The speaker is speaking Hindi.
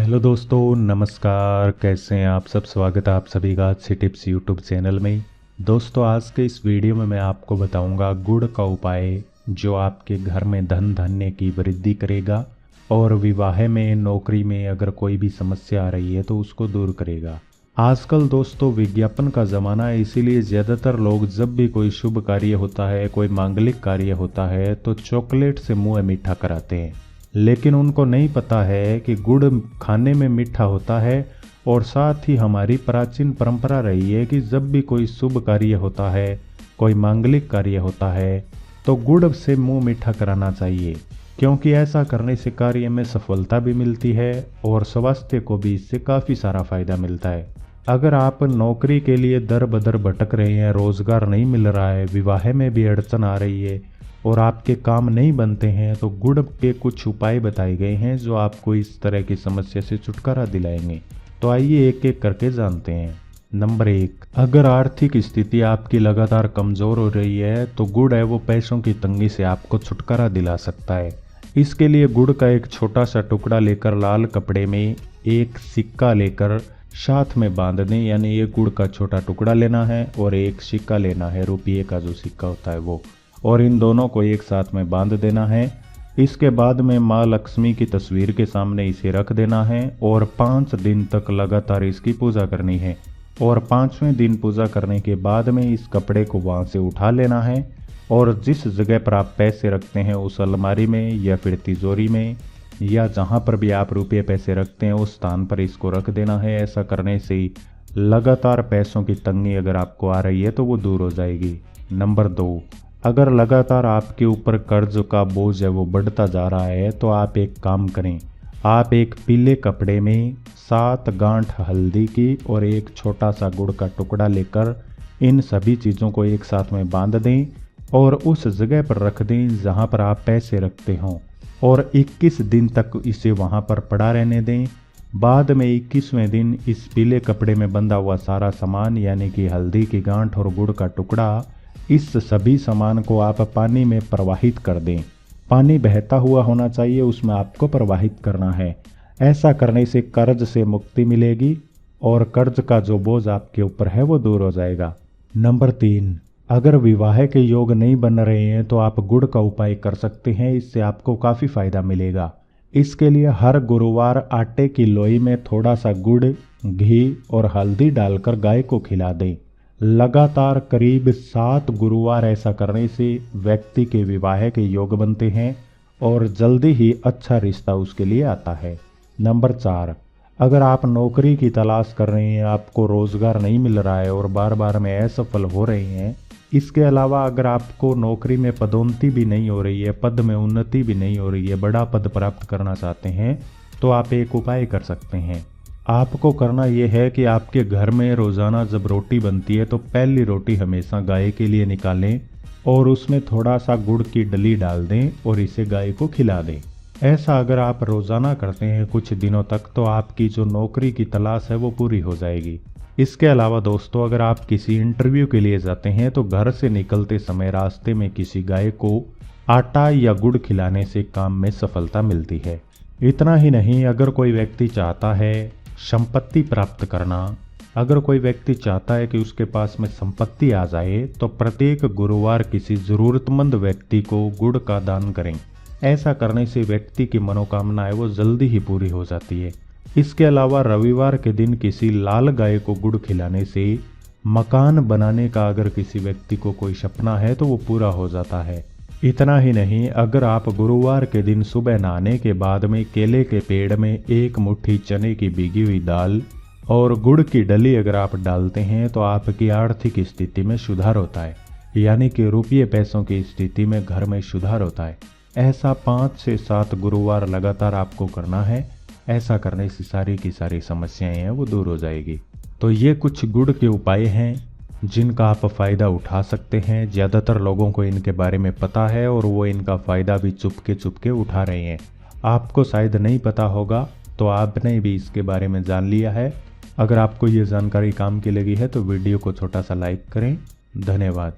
हेलो दोस्तों, नमस्कार। कैसे हैं आप सब? स्वागत है आप सभी का अच्छी टिप्स यूट्यूब चैनल में। दोस्तों, आज के इस वीडियो में मैं आपको बताऊंगा गुड़ का उपाय जो आपके घर में धन धान्य की वृद्धि करेगा और विवाह में, नौकरी में अगर कोई भी समस्या आ रही है तो उसको दूर करेगा। आजकल दोस्तों विज्ञापन का ज़माना है, इसीलिए ज़्यादातर लोग जब भी कोई शुभ कार्य होता है, कोई मांगलिक कार्य होता है तो चॉकलेट से मुँह मीठा कराते हैं। लेकिन उनको नहीं पता है कि गुड़ खाने में मीठा होता है और साथ ही हमारी प्राचीन परंपरा रही है कि जब भी कोई शुभ कार्य होता है, कोई मांगलिक कार्य होता है तो गुड़ से मुंह मीठा कराना चाहिए, क्योंकि ऐसा करने से कार्य में सफलता भी मिलती है और स्वास्थ्य को भी इससे काफ़ी सारा फायदा मिलता है। अगर आप नौकरी के लिए दर बदर भटक रहे हैं, रोजगार नहीं मिल रहा है, विवाह में भी अड़चन आ रही है और आपके काम नहीं बनते हैं, तो गुड़ के कुछ उपाय बताए गए हैं जो आपको इस तरह की समस्या से छुटकारा दिलाएंगे। तो आइए एक एक करके जानते हैं। नंबर 1, अगर आर्थिक स्थिति आपकी लगातार कमज़ोर हो रही है तो गुड़ है वो पैसों की तंगी से आपको छुटकारा दिला सकता है। इसके लिए गुड़ का एक छोटा सा टुकड़ा लेकर लाल कपड़े में एक सिक्का लेकर साथ में बांध दें, यानी ये गुड़ का छोटा टुकड़ा लेना है और एक सिक्का लेना है, रुपये का जो सिक्का होता है वो, और इन दोनों को एक साथ में बांध देना है। इसके बाद में माँ लक्ष्मी की तस्वीर के सामने इसे रख देना है और 5 दिन तक लगातार इसकी पूजा करनी है। और 5वें दिन पूजा करने के बाद में इस कपड़े को वहाँ से उठा लेना है और जिस जगह पर आप पैसे रखते हैं उस अलमारी में या फिर तिजोरी में या जहाँ पर भी आप रुपये पैसे रखते हैं उस स्थान पर इसको रख देना है। ऐसा करने से लगातार पैसों की तंगी अगर आपको आ रही है तो वो दूर हो जाएगी। नंबर 2, अगर लगातार आपके ऊपर कर्ज का बोझ है वो बढ़ता जा रहा है तो आप एक काम करें, आप एक पीले कपड़े में 7 गांठ हल्दी की और एक छोटा सा गुड़ का टुकड़ा लेकर इन सभी चीज़ों को एक साथ में बांध दें और उस जगह पर रख दें जहां पर आप पैसे रखते हों और 21 दिन तक इसे वहां पर पड़ा रहने दें। बाद में 21वें दिन इस पीले कपड़े में बंधा हुआ सारा सामान, यानी कि हल्दी की गांठ और गुड़ का टुकड़ा, इस सभी सामान को आप पानी में प्रवाहित कर दें। पानी बहता हुआ होना चाहिए, उसमें आपको प्रवाहित करना है। ऐसा करने से कर्ज से मुक्ति मिलेगी और कर्ज का जो बोझ आपके ऊपर है वो दूर हो जाएगा। नंबर 3, अगर विवाह के योग नहीं बन रहे हैं तो आप गुड़ का उपाय कर सकते हैं, इससे आपको काफ़ी फायदा मिलेगा। इसके लिए हर गुरुवार आटे की लोई में थोड़ा सा गुड़, घी और हल्दी डालकर गाय को खिला दें। लगातार करीब 7 गुरुवार ऐसा करने से व्यक्ति के विवाह के योग बनते हैं और जल्दी ही अच्छा रिश्ता उसके लिए आता है। नंबर 4, अगर आप नौकरी की तलाश कर रहे हैं, आपको रोजगार नहीं मिल रहा है और बार बार में असफल हो रहे हैं, इसके अलावा अगर आपको नौकरी में पदोन्नति भी नहीं हो रही है, पद में उन्नति भी नहीं हो रही है, बड़ा पद प्राप्त करना चाहते हैं, तो आप एक उपाय कर सकते हैं। आपको करना यह है कि आपके घर में रोज़ाना जब रोटी बनती है तो पहली रोटी हमेशा गाय के लिए निकालें और उसमें थोड़ा सा गुड़ की डली डाल दें और इसे गाय को खिला दें। ऐसा अगर आप रोज़ाना करते हैं कुछ दिनों तक तो आपकी जो नौकरी की तलाश है वो पूरी हो जाएगी। इसके अलावा दोस्तों, अगर आप किसी इंटरव्यू के लिए जाते हैं तो घर से निकलते समय रास्ते में किसी गाय को आटा या गुड़ खिलाने से काम में सफलता मिलती है। इतना ही नहीं, अगर कोई व्यक्ति चाहता है संपत्ति प्राप्त करना, अगर कोई व्यक्ति चाहता है कि उसके पास में संपत्ति आ जाए तो प्रत्येक गुरुवार किसी ज़रूरतमंद व्यक्ति को गुड़ का दान करें। ऐसा करने से व्यक्ति की मनोकामना है वो जल्दी ही पूरी हो जाती है। इसके अलावा रविवार के दिन किसी लाल गाय को गुड़ खिलाने से मकान बनाने का अगर किसी व्यक्ति को कोई सपना है तो वो पूरा हो जाता है। इतना ही नहीं, अगर आप गुरुवार के दिन सुबह नहाने के बाद में केले के पेड़ में एक मुट्ठी चने की भीगी हुई दाल और गुड़ की डली अगर आप डालते हैं तो आपकी आर्थिक स्थिति में सुधार होता है, यानी कि रुपये पैसों की स्थिति में घर में सुधार होता है। ऐसा 5 से 7 गुरुवार लगातार आपको करना है। ऐसा करने से सारी की सारी समस्याएं हैं वो दूर हो जाएगी। तो ये कुछ गुड़ के उपाय हैं जिनका आप फ़ायदा उठा सकते हैं। ज़्यादातर लोगों को इनके बारे में पता है और वो इनका फ़ायदा भी चुपके उठा रहे हैं। आपको शायद नहीं पता होगा तो आपने भी इसके बारे में जान लिया है। अगर आपको ये जानकारी काम की लगी है तो वीडियो को छोटा सा लाइक करें। धन्यवाद।